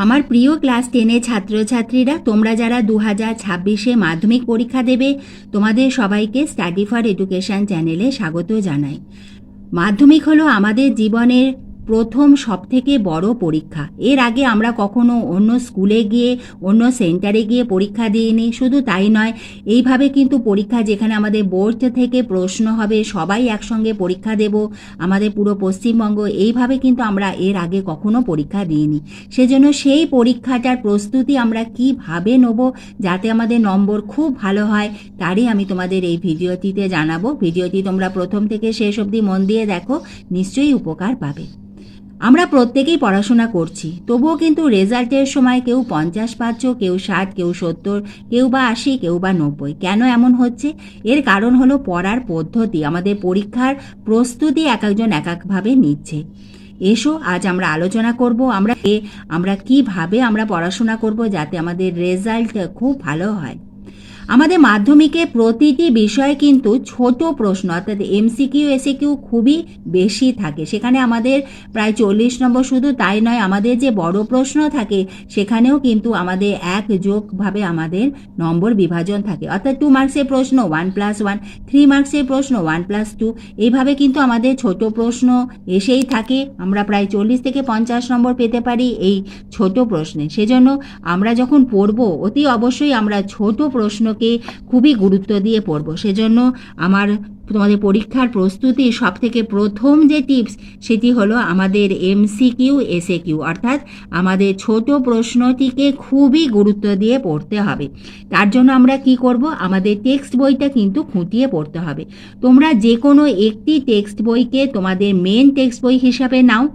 আমার প্রিয় ক্লাস 10-এর ছাত্রছাত্রীরা, তোমরা যারা 2026-এ মাধ্যমিক পরীক্ষা দেবে, তোমাদের সবাইকে স্টাডি ফর এডুকেশন চ্যানেলে স্বাগত জানাই। মাধ্যমিক হলো আমাদের জীবনের প্রথম সবথেকে বড় পরীক্ষা। এর আগে আমরা কখনো অন্য স্কুলে গিয়ে, অন্য সেন্টারে গিয়ে পরীক্ষা দিইনি। শুধু তাই নয়, এইভাবে কিন্তু পরীক্ষা, যেখানে আমাদের বোর্ড থেকে প্রশ্ন হবে, সবাই একসঙ্গে পরীক্ষা দেব, আমাদের পুরো পশ্চিমবঙ্গ, এইভাবে কিন্তু আমরা এর আগে কখনো পরীক্ষা দিইনি। সেজন্য সেই পরীক্ষাটার প্রস্তুতি আমরা কিভাবে নেব যাতে আমাদের নম্বর খুব ভালো হয়, তারই আমি তোমাদের এই ভিডিওটিতে জানাবো। ভিডিওটি তোমরা প্রথম থেকে শেষ অবধি মন দিয়ে দেখো, নিশ্চয়ই উপকার পাবে। আমরা প্রত্যেকেই পড়াশোনা করছি, তবুও কিন্তু রেজাল্টের সময় কেউ 50 পাচ্ছ, কেউ 60, কেউ 70, কেউ বা 80, কেউ বা 90। কেন এমন হচ্ছে? এর কারণ হলো পড়ার পদ্ধতি। আমাদের পরীক্ষার প্রস্তুতি এক একজন এক একভাবে নিচ্ছে। এসো আজ আমরা আলোচনা করব আমরা কিভাবে আমরা পড়াশোনা করব যাতে আমাদের রেজাল্ট খুব ভালো হয়। আমাদের মাধ্যমিকে প্রতিটি বিষয়ে কিন্তু ছোট প্রশ্ন, অর্থাৎ এমসিকিউ এসিকিউ খুবই বেশি থাকে। সেখানে আমাদের প্রায় 40 নম্বর। শুধু তাই নয়, আমাদের যে বড় প্রশ্ন থাকে সেখানেও কিন্তু আমাদের একযোগভাবে আমাদের নম্বর বিভাজন থাকে। অর্থাৎ 2 মার্কসের প্রশ্ন 1+1, 3 মার্কসের প্রশ্ন 1+2, এইভাবে কিন্তু আমাদের ছোট প্রশ্ন এসেই থাকে। আমরা প্রায় 40 থেকে 50 নম্বর পেতে পারি এই ছোট প্রশ্নে। সেজন্য আমরা যখন পড়ব, অতি অবশ্যই আমরা ছোট প্রশ্নকে খুবই গুরুত্ব দিয়ে পড়ব। সেজন্য তোমাদের পরীক্ষার প্রস্তুতি সব থেকে প্রথম যে টিপস, সেটি হলো আমাদের এমসিকিউ এসএকিউ, অর্থাৎ আমাদের ছোট প্রশ্নটিকে খুবই গুরুত্ব দিয়ে পড়তে হবে। তার জন্য আমরা কি করব? আমাদের টেক্সট বইটা কিন্তু খুঁটিয়ে পড়তে হবে। তোমরা যে কোনো একটি টেক্সট বইকে তোমাদের মেন টেক্সট বই হিসাবে নাও।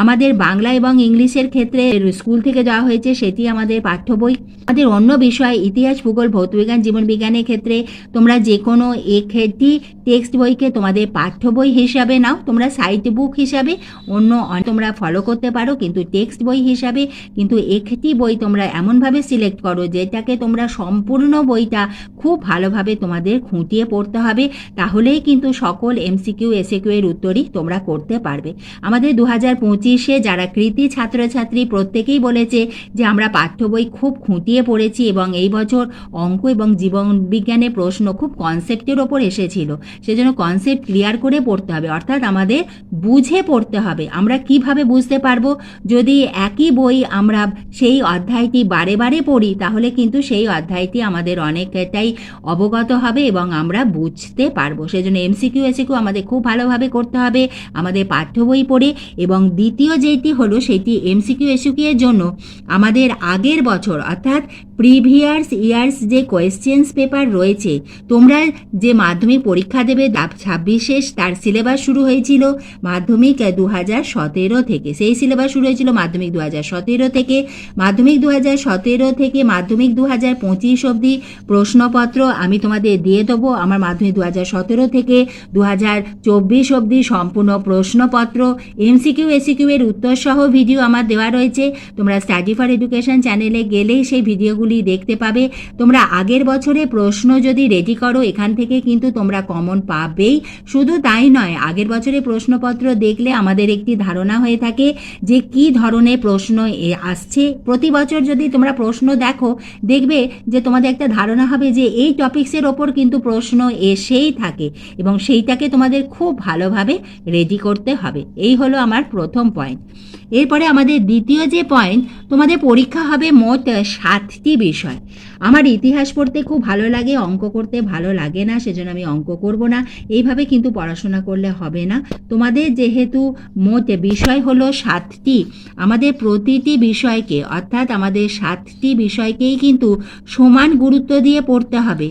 আমাদের বাংলা এবং ইংলিশের ক্ষেত্রে স্কুল থেকে দেওয়া হয়েছে, সেটি আমাদের পাঠ্য বই। আমাদের অন্য বিষয় ইতিহাস, ভূগোল, ভৌতবিজ্ঞান, জীবনবিজ্ঞানের ক্ষেত্রে তোমরা যে কোনো একটি টেক্সট বইকে তোমাদের পাঠ্য বই হিসাবে নাও। তোমরা সাইট বুক হিসাবে অন্য তোমরা ফলো করতে পারো, কিন্তু টেক্সট বই হিসাবে কিন্তু একটি বই তোমরা এমনভাবে সিলেক্ট করো যেটাকে তোমরা সম্পূর্ণ বইটা খুব ভালোভাবে তোমাদের খুঁটিয়ে পড়তে হবে। তাহলেই কিন্তু সকল এমসিকিউ এসএকিউ এর উত্তরই তোমরা করতে পারবে। আমাদের 2025-এ যারা কৃতি ছাত্রছাত্রী, প্রত্যেকেই বলেছে যে আমরা পাঠ্য বই খুব খুঁটিয়ে পড়েছি এবং এই বছর অঙ্ক এবং জীবন বিজ্ঞানের প্রশ্ন খুব কনসেপ্টের ওপর এসেছিল। সেজন্য কনসেপ্ট ক্লিয়ার করে পড়তে হবে, অর্থাৎ আমাদের বুঝে পড়তে হবে। আমরা কিভাবে বুঝতে পারবো? যদি একই বই আমরা সেই অধ্যায়টি বারে বারে পড়ি, তাহলে কিন্তু সেই অধ্যায়টি আমাদের অনেকটাই অবগত হবে এবং আমরা বুঝতে পারবো। সেজন্য এমসিকিউ এসিকিউ আমাদের খুব ভালোভাবে করতে হবে আমাদের পাঠ্য বই পড়ে। এবং দ্বিতীয় যেটি হলো, সেটি এমসিকিউ এসিকিউ এর জন্য আমাদের আগের বছর, অর্থাৎ প্রিভিয়াস ইয়ার্স যে কোয়েশ্চেন্স পেপার রয়েছে, তোমরা যে মাধ্যমিক পরীক্ষা দেবে 26-এ, তার সিলেবাস শুরু হয়েছিল মাধ্যমিক 2017 থেকে। সেই সিলেবাস শুরু হয়েছিল মাধ্যমিক 2017 থেকে। মাধ্যমিক 2017 থেকে মাধ্যমিক 2025 অবধি প্রশ্নপত্র আমি তোমাদের দিয়ে দেবো। আমার মাধ্যমিক 2017 থেকে 2024 অবধি সম্পূর্ণ প্রশ্নপত্র, এমসিকিউ এসিকিউ এর উত্তর সহ ভিডিও আমার দেওয়া রয়েছে। তোমরা স্টাডি ফর এডুকেশন চ্যানেলে গেলেই সেই ভিডিওগুলি দেখতে পাবে। তোমরা আগের বছরে প্রশ্ন যদি রেডি করো, এখান থেকে কিন্তু তোমরা কমন পাবেই। শুধু তাই নয়, আগের বছরে প্রশ্নপত্র দেখলে আমাদের একটি ধারণা হয়ে থাকে যে কি ধরনের প্রশ্ন আসছে। প্রতি বছর যদি তোমরা প্রশ্ন দেখো, দেখবে যে তোমাদের একটা ধারণা হবে যে এই টপিকসের ওপর কিন্তু প্রশ্ন এসেই থাকে এবং সেইটাকে তোমাদের খুব ভালোভাবে রেডি করতে হবে। এই হলো আমার প্রথম পয়েন্ট। এরপরে আমাদের দ্বিতীয় যে পয়েন্ট, তোমাদের পরীক্ষা হবে মোট 7টি বিষয়। আমার ইতিহাস পড়তে খুব ভালো লাগে, অঙ্ক করতে ভালো লাগে না, সেজন্য আমি অঙ্ক করব না। এইভাবে কিন্তু পড়াশোনা করলে হবে না। তোমাদের যেহেতু মোট বিষয় হলো 7টি, আমাদের প্রতিটি বিষয়কে, অর্থাৎ আমাদের 7টি বিষয়কেই কিন্তু সমান গুরুত্ব দিয়ে পড়তে হবে।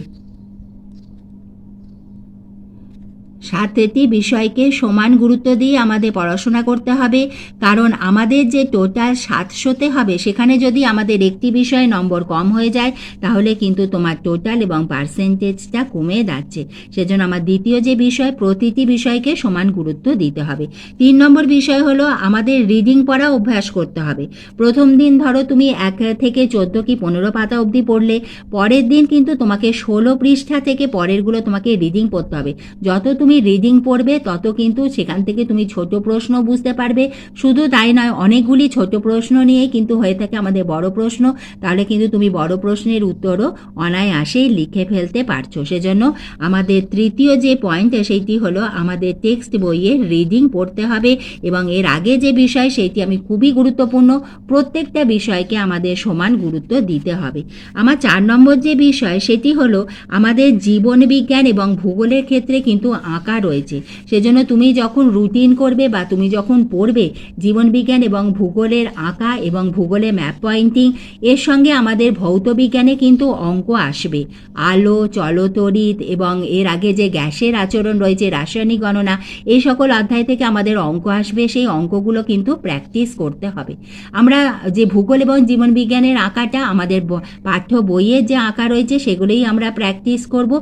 7টি বিষয়কে সমান গুরুত্ব দিয়ে আমাদের পড়াশোনা করতে হবে। কারণ আমাদের যে টোটাল 700তে হবে, সেখানে যদি আমাদের একটি বিষয়ে নম্বর কম হয়ে যায়, তাহলে কিন্তু তোমার টোটাল এবং পার্সেন্টেজটা কমে যাচ্ছে। সেজন্য আমার দ্বিতীয় যে বিষয়, প্রতিটি বিষয়কে সমান গুরুত্ব দিতে হবে। 3 নম্বর বিষয় হলো আমাদের রিডিং পড়া অভ্যাস করতে হবে। প্রথম দিন ধরো তুমি 1 থেকে 14 কি 15 পাতা অবধি পড়লে, পরের দিন কিন্তু তোমাকে 16 পৃষ্ঠা থেকে পরেরগুলো তোমাকে রিডিং পড়তে হবে। যত তুমি রিডিং পড়বে তত কিন্তু সেখান থেকে তুমি ছোট প্রশ্ন বুঝতে পারবে। শুধু তাই নয়, অনেকগুলি ছোট প্রশ্ন নিয়ে কিন্তু হয়ে থাকে আমাদের বড় প্রশ্ন, তাহলে কিন্তু তুমি বড় প্রশ্নের উত্তরও অনায়াসেই লিখে ফেলতে পারছো। সেজন্য আমাদের তৃতীয় যে পয়েন্ট সেইটি হলো আমাদের টেক্সট বইয়ের রিডিং পড়তে হবে, এবং এর আগে যে বিষয় সেইটি আমি খুবই গুরুত্বপূর্ণ, প্রত্যেকটা বিষয়কে আমাদের সমান গুরুত্ব দিতে হবে। আমার 4 নম্বর যে বিষয় সেটি হলো আমাদের জীবন বিজ্ঞান এবং ভূগোলের ক্ষেত্রে কিন্তু আঁকা রয়েছে। সেজন্য তুমি যখন রুটিন করবে বা তুমি যখন পড়বে জীবন বিজ্ঞান এবং ভূগোলের আঁকা এবং ভূগোলে ম্যাপ পয়েন্টিং, এর সঙ্গে আমাদের ভৌত বিজ্ঞানে কিন্তু অঙ্ক আসবে, আলো, চলতড়িৎ এবং এর আগে যে গ্যাসের আচরণ রয়েছে, রাসায়নিক গণনা, এই সকল অধ্যায় থেকে আমাদের অঙ্ক আসবে। সেই অঙ্কগুলো কিন্তু প্র্যাকটিস করতে হবে। আমরা যে ভূগোল এবং জীবন বিজ্ঞানের আঁকাটা আমাদের পাঠ্য বইয়ের যে আঁকা রয়েছে সেগুলোই আমরা প্র্যাকটিস করব।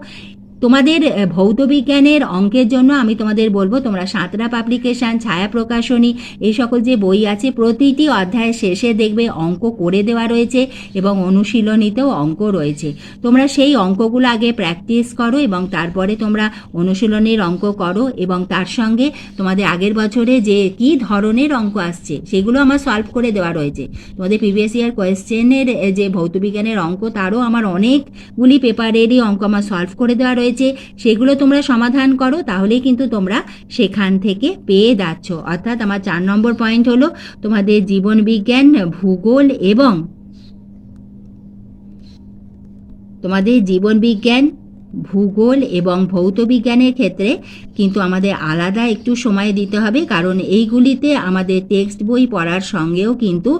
তোমাদের ভৌত বিজ্ঞানের অঙ্কের জন্য আমি তোমাদের বলবো তোমরা সাঁতরা পাবলিকেশন, ছায়া প্রকাশনী, এই সকল যে বই আছে প্রতিটি অধ্যায়ের শেষে দেখবে অঙ্ক করে দেওয়া রয়েছে এবং অনুশীলনীতেও অঙ্ক রয়েছে। তোমরা সেই অঙ্কগুলো আগে প্র্যাকটিস করো এবং তারপরে তোমরা অনুশীলনীর অঙ্ক করো, এবং তার সঙ্গে তোমাদের আগের বছরে যে কি ধরনের অঙ্ক আসছে সেগুলো আমার সলভ করে দেওয়া রয়েছে। তোমাদের প্রিভিয়াস ইয়ার কোয়েশ্চেনের যে ভৌত বিজ্ঞানের অঙ্ক তারও আমার অনেকগুলি পেপারেরই অঙ্ক আমার সলভ করে দেওয়া রয়েছে, সেগুলো তোমরা সমাধান করো, তাহলেই কিন্তু তোমরা সেখান থেকে পেয়ে যাচ্ছ। অর্থাৎ আমার 4 নম্বর পয়েন্ট হলো তোমাদের জীবন বিজ্ঞান, ভূগোল এবং ভূগোল এবং ভৌত বিজ্ঞানের ক্ষেত্রে কিন্তু আমাদের আলাদা একটু সময় দিতে হবে, কারণ এইগুলিতে আমাদের টেক্সট বই পড়ার সঙ্গেও কিন্তু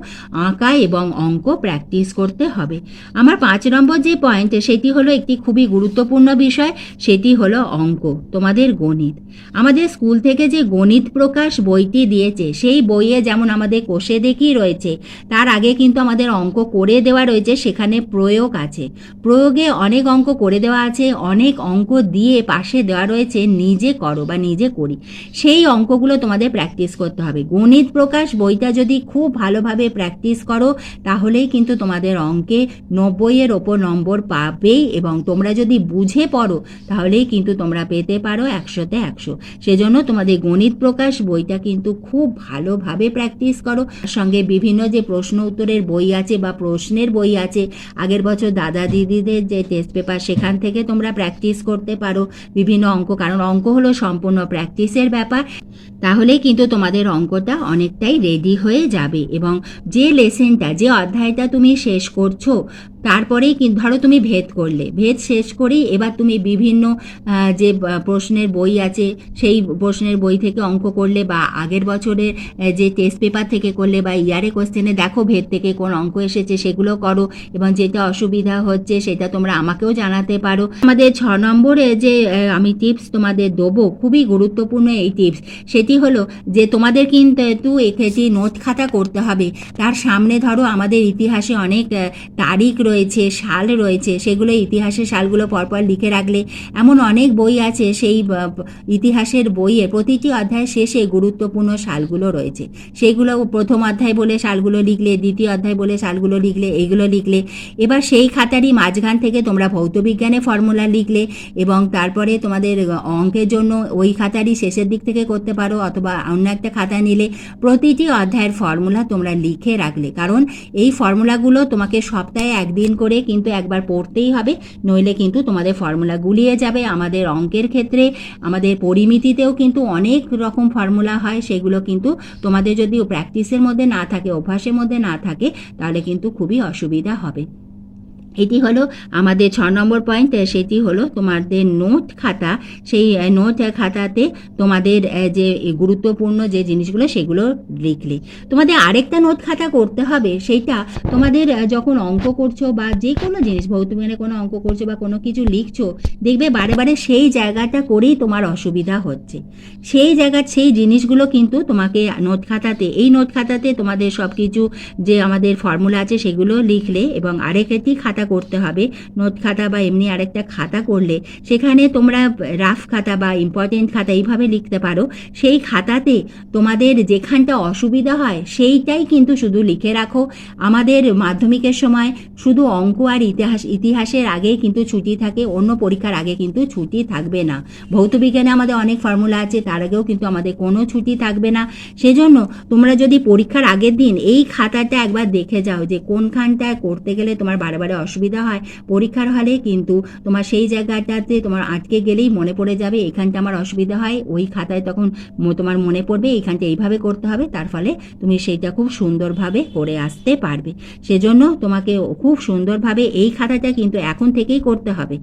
আঁকা এবং অঙ্ক প্র্যাকটিস করতে হবে। আমার 5 নম্বর যে পয়েন্ট সেটি হলো একটি খুবই গুরুত্বপূর্ণ বিষয়, সেটি হলো অঙ্ক, তোমাদের গণিত। আমাদের স্কুল থেকে যে গণিত প্রকাশ বইটি দিয়েছে সেই বইয়ে যেমন আমাদের কোষে দেখি রয়েছে, তার আগে কিন্তু আমাদের অঙ্ক করে দেওয়া রয়েছে, সেখানে প্রয়োগ আছে, প্রয়োগে অনেক অঙ্ক করে দেওয়া আছে, অনেক অঙ্ক দিয়ে পাশে দেওয়া রয়েছে নিজে করো বা নিজে করি, সেই অঙ্কগুলো তোমাদের প্র্যাকটিস করতে হবে। গণিত প্রকাশ বইটা যদি খুব ভালোভাবে প্র্যাকটিস করো তাহলেই কিন্তু তোমাদের অঙ্কে 90-এর ওপর নম্বর পাবেই, এবং তোমরা যদি বুঝে পড়ো তাহলেই কিন্তু তোমরা পেতে পারো 100-তে 100। সেজন্য তোমাদের গণিত প্রকাশ বইটা কিন্তু খুব ভালোভাবে প্র্যাকটিস করো। সঙ্গে বিভিন্ন যে প্রশ্ন উত্তরের বই আছে বা প্রশ্নের বই আছে, আগের বছর দাদা দিদিদের যে টেস্ট পেপার সেখান থেকে তোমরা প্র্যাকটিস করতে পারো বিভিন্ন অঙ্ক, কারণ অঙ্ক হলো সম্পূর্ণ প্র্যাকটিসের ব্যাপার। তাহলেই কিন্তু তোমাদের অঙ্কটা অনেকটাই রেডি হয়ে যাবে, এবং যে লেসেনটা, যে অধ্যায়টা তুমি শেষ করছো তারপরেই কিন্তু ধরো তুমি ভেদ করলে, ভেদ শেষ করেই এবার তুমি বিভিন্ন যে প্রশ্নের বই আছে সেই প্রশ্নের বই থেকে অঙ্ক করলে, বা আগের বছরের যে টেস্ট পেপার থেকে করলে, বা ইয়ারে কোশ্চেনে দেখো ভেদ থেকে কোন অঙ্ক এসেছে সেগুলো করো, এবং যেটা অসুবিধা হচ্ছে সেটা তোমরা আমাকেও জানাতে পারো। আমাদের 6 নম্বরে যে আমি টিপস তোমাদের দেবো, খুবই গুরুত্বপূর্ণ এই টিপস, সেটি হলো যে তোমাদের কিন্তু একটি নোট খাতা করতে হবে। তার সামনে ধরো আমাদের ইতিহাসে অনেক তারিখ রয়েছে, সাল রয়েছে, সেগুলো ইতিহাসের সালগুলো পরপর লিখে রাখলে, এমন অনেক বই আছে সেই ইতিহাসের বইয়ে প্রতিটি অধ্যায় শেষে গুরুত্বপূর্ণ সালগুলো রয়েছে, সেইগুলো প্রথম অধ্যায় বলে সালগুলো লিখলে, দ্বিতীয় অধ্যায় বলে সালগুলো লিখলে, এইগুলো লিখলে। এবার সেই খাতারই মাঝখান থেকে তোমরা ভৌত বিজ্ঞানে ফর্মুলা লিখলে, এবং তারপরে তোমাদের অঙ্কের জন্য ওই খাতারই শেষের দিক থেকে করতে পারো, অথবা অন্য একটা খাতা নিলে প্রতিটি অধ্যায়ের ফর্মুলা তোমরা লিখে রাখলে, কারণ এই ফর্মুলাগুলো তোমাকে সপ্তাহে একদিন করে কিন্তু একবার পড়তেই হবে, নইলে কিন্তু তোমাদের ফর্মুলা গুলিয়ে যাবে। আমাদের অঙ্কের ক্ষেত্রে, আমাদের পরিমিতিতেও কিন্তু অনেক রকম ফর্মুলা হয়, সেগুলো কিন্তু তোমাদের যদি প্র্যাকটিসের মধ্যে না থাকে, অভ্যাসের মধ্যে না থাকে, তাহলে কিন্তু খুবই অসুবিধা হবে। এটি হলো আমাদের 6 নম্বর পয়েন্ট, সেটি হলো তোমাদের নোট খাতা। সেই নোট খাতাতে তোমাদের যে গুরুত্বপূর্ণ যে জিনিসগুলো সেগুলো লিখলে। তোমাদের আরেকটা নোট খাতা করতে হবে, সেইটা তোমাদের যখন অঙ্ক করছো বা যে কোনো জিনিস, ভৌতবিজ্ঞানে কোনো অঙ্ক করছো বা কোনো কিছু লিখছো, দেখবে বারে বারে সেই জায়গাটা করেই তোমার অসুবিধা হচ্ছে, সেই সেই জিনিসগুলো কিন্তু তোমাকে নোট খাতাতে, এই নোট খাতাতে তোমাদের সব কিছু যে আমাদের ফর্মুলা আছে সেগুলো লিখলে, এবং আরেকটি খাতা খাতা করতে হবে, নোট খাতা বা এমনি আরেকটা খাতা করলে সেখানে তোমরা রাফ খাতা বা ইম্পর্টেন্ট খাতা এইভাবে লিখতে পারো। সেই খাতাতে তোমাদের যেখানটা অসুবিধা হয় সেইটাই কিন্তু শুধু লিখে রাখো। আমাদের মাধ্যমিকের সময় শুধু অঙ্ক আর ইতিহাসের আগে কিন্তু ছুটি থাকে, অন্য পরীক্ষার আগে কিন্তু ছুটি থাকবে না। ভৌতবিজ্ঞানে আমাদের অনেক ফর্মুলা আছে, তার আগেও কিন্তু আমাদের কোনো ছুটি থাকবে না। সেজন্য তোমরা যদি পরীক্ষার আগের দিন এই খাতাটা একবার দেখে যাও যে কোনখানটায় করতে গেলে তোমার বারে বারে অসুবিধা হয়, পরীক্ষার হলে কিন্তু তোমার সেই জায়গাটাতে তোমার আটকে গেলেই মনে পড়ে যাবে এইখানটা আমার অসুবিধা হয়, ওই খাতায় তখন তোমার মনে পড়বে এইখানটা এইভাবে করতে হবে, তার ফলে তুমি সেইটা খুব সুন্দরভাবে করে আসতে পারবে। সেজন্য তোমাকে খুব সুন্দরভাবে এই খাতাটা কিন্তু এখন থেকেই করতে হবে।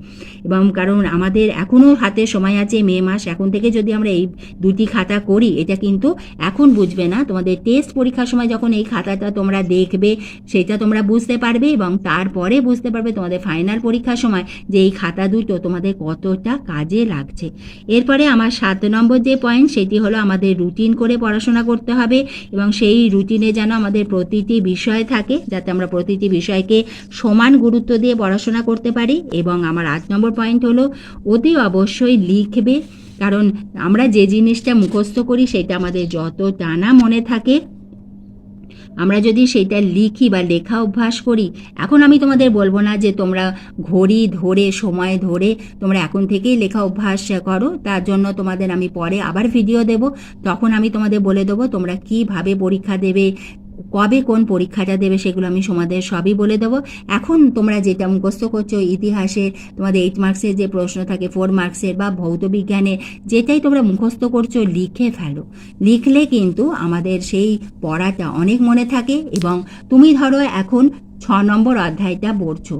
এবং কারণ আমাদের এখনও হাতে সময় আছে, মে মাস, এখন থেকে যদি আমরা এই দুটি খাতা করি এটা কিন্তু এখন বুঝবে না, তোমাদের টেস্ট পরীক্ষার সময় যখন এই খাতাটা তোমরা দেখবে সেটা তোমরা বুঝতে পারবে এবং তারপরে বুঝতে পারবে তোমাদের ফাইনাল পরীক্ষার সময় যে এই খাতা দুটো তোমাদের কতটা কাজে লাগছে। এরপরে আমার 7 নম্বর যে পয়েন্ট সেটি হলো আমাদের রুটিন করে পড়াশোনা করতে হবে এবং সেই রুটিনে যেন আমাদের প্রতিটি বিষয় থাকে, যাতে আমরা প্রতিটি বিষয়কে সমান গুরুত্ব দিয়ে পড়াশোনা করতে পারি। এবং আমার 8 নম্বর পয়েন্ট হলো অতি অবশ্যই লিখবে, কারণ আমরা যে জিনিসটা মুখস্থ করি সেটা আমাদের যত টানা মনে থাকে, আমরা যদি সেটা লিখি বা লেখা অভ্যাস করি, এখন আমি তোমাদের বলবো না যে তোমরা ঘড়ি ধরে সময় ধরে তোমরা এখন থেকেই লেখা অভ্যাস করো, তার জন্য তোমাদের আমি পরে আবার ভিডিও দেব, তখন আমি তোমাদের বলে দেবো তোমরা কিভাবে পরীক্ষা দেবে, কবে কোন পরীক্ষাটা দেবে, সেগুলো আমি তোমাদের সবই বলে দেবো। এখন তোমরা যেটা মুখস্থ করছো ইতিহাসে তোমাদের 8 মার্কসের যে প্রশ্ন থাকে, 4 মার্কসের বা ভৌতবিজ্ঞানে যেটাই তোমরা মুখস্থ করছো লিখে ফেলো। লিখলে কিন্তু আমাদের সেই পড়াটা অনেক মনে থাকে। এবং তুমি ধরো এখন 6 নম্বর অধ্যায়টা পড়ছো,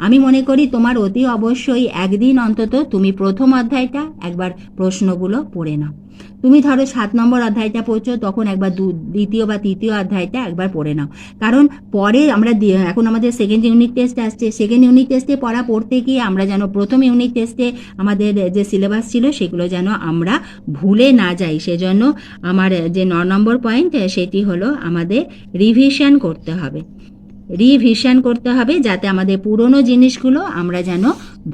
আমি মনে করি তোমার অতি অবশ্যই একদিন অন্তত তুমি প্রথম অধ্যায়টা একবার প্রশ্নগুলো পড়ে নাও। তুমি ধরো 7 নম্বর অধ্যায়টা পড়ছো, তখন একবার দ্বিতীয় বা তৃতীয় অধ্যায়টা একবার পড়ে নাও, কারণ পরে আমরা এখন আমাদের সেকেন্ড ইউনিট টেস্ট আসছে, সেকেন্ড ইউনিট টেস্টে পড়তে গিয়ে আমরা যেন প্রথম ইউনিট টেস্টে আমাদের যে সিলেবাস ছিল সেগুলো যেন আমরা ভুলে না যাই। সেজন্য আমার যে 9 নম্বর পয়েন্ট সেটি হলো আমাদের রিভিশন করতে হবে। রিভিশন করতে হবে যাতে আমাদের পুরনো জিনিসগুলো আমরা যেন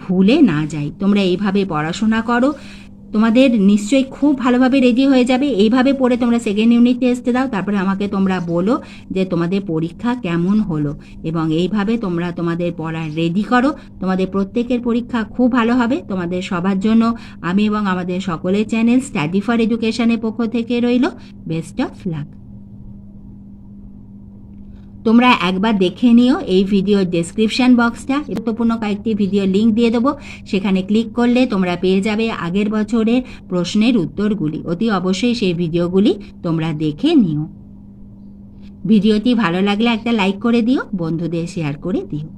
ভুলে না যাই। তোমরা এইভাবে পড়াশোনা করো, তোমাদের নিশ্চয়ই খুব ভালোভাবে রেডি হয়ে যাবে। এইভাবে পড়ে তোমরা সেকেন্ড ইউনিট টেস্ট দাও, তারপরে আমাকে তোমরা বলো যে তোমাদের পরীক্ষা কেমন হলো, এবং এইভাবে তোমরা তোমাদের পড়া রেডি করো। তোমাদের প্রত্যেকের পরীক্ষা খুব ভালো হবে। তোমাদের সবার জন্য আমি এবং আমাদের সকলের চ্যানেল স্টাডি ফর এডুকেশনের পক্ষ থেকে রইল বেস্ট অফ লাক। তোমরা একবার দেখে নিও এই ভিডিওর ডেসক্রিপশন বক্সটা, গুরুত্বপূর্ণ কয়েকটি ভিডিও লিঙ্ক দিয়ে দেবো, সেখানে ক্লিক করলে তোমরা পেয়ে যাবে আগের বছরের প্রশ্নের উত্তরগুলি। অতি অবশ্যই সেই ভিডিওগুলি তোমরা দেখে নিও। ভিডিওটি ভালো লাগলে একটা লাইক করে দিও, বন্ধুদের শেয়ার করে দিও।